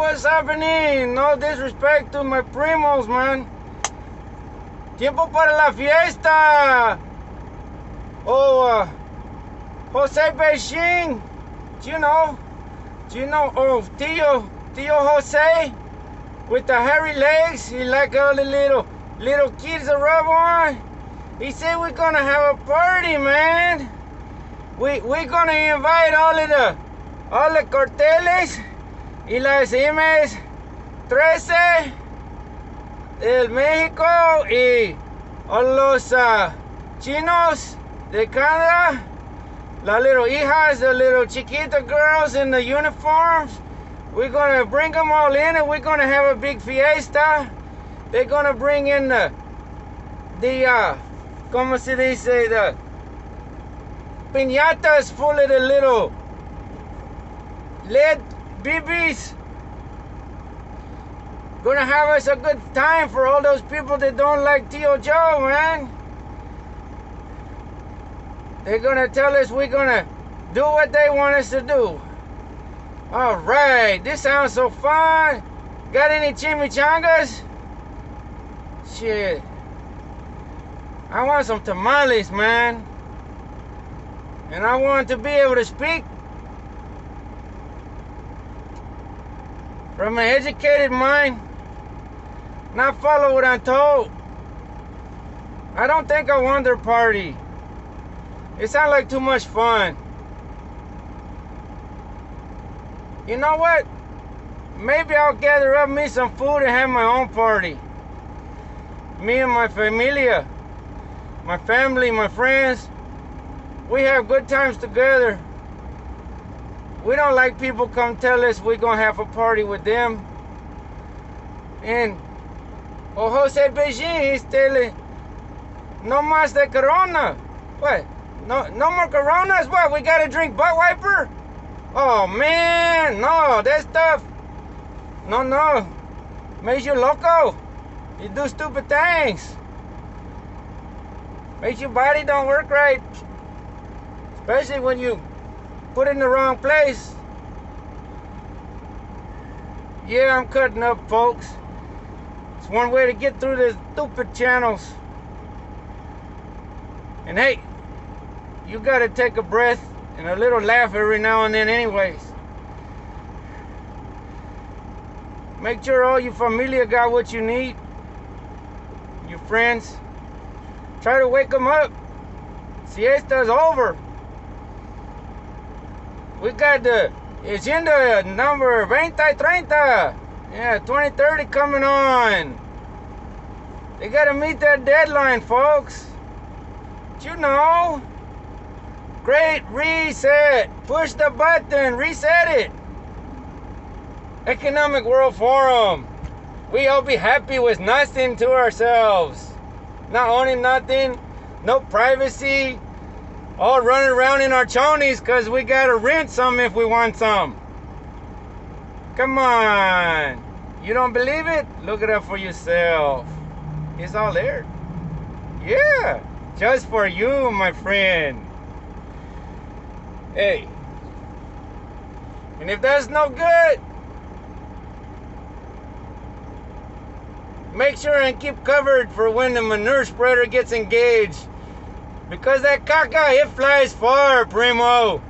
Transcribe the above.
what's happening? No disrespect to my primos, man. Tiempo para la fiesta. Oh, Jose Beijing. Do you know? Oh, Tio Jose with the hairy legs. He like all the little kids to rub on. He said we're gonna have a party, man. We're gonna invite all the carteles y las IMES 13 del México y a los chinos de Canada, la little hijas, the little chiquita girls in the uniforms. We're gonna bring them all in and we're gonna have a big fiesta. They're gonna bring in the como se dice, the piñatas full of the little lead BBs. Gonna have us a good time for all those people that don't like Tio Joe, man. They're gonna tell us we're gonna do what they want us to do. All right, this sounds so fun. Got any chimichangas? Shit. I want some tamales, man. And I want to be able to speak from an educated mind, not follow what I'm told. I don't think I want their party. It sounds like too much fun. You know what? Maybe I'll gather up me some food and have my own party. Me and my familia, my family, my friends, we have good times together. We don't like people come tell us we're gonna have a party with them. And Jose Beijing, he's telling, no más de Corona. What? No more Coronas? What? We gotta drink butt wiper? Oh man, no, that stuff. No. Makes you loco. You do stupid things. Makes your body don't work right. Especially when you put it in the wrong place. Yeah, I'm cutting up, folks. It's one way to get through the stupid channels. And hey, you gotta take a breath and a little laugh every now and then anyways. Make sure all your familia got what you need. Your friends. Try to wake them up. Siesta's over. We got the agenda number 2030. Yeah, 2030 coming on. They gotta meet that deadline, folks. But you know, great reset. Push the button, reset it. Economic World Forum. We all be happy with nothing to ourselves. Not owning nothing, no privacy. All running around in our chonies because we gotta rent some if we want some. Come on. You don't believe it? Look it up for yourself. It's all there. Yeah. Just for you, my friend. Hey. And if that's no good, make sure and keep covered for when the manure spreader gets engaged. Because that caca, it flies far, primo.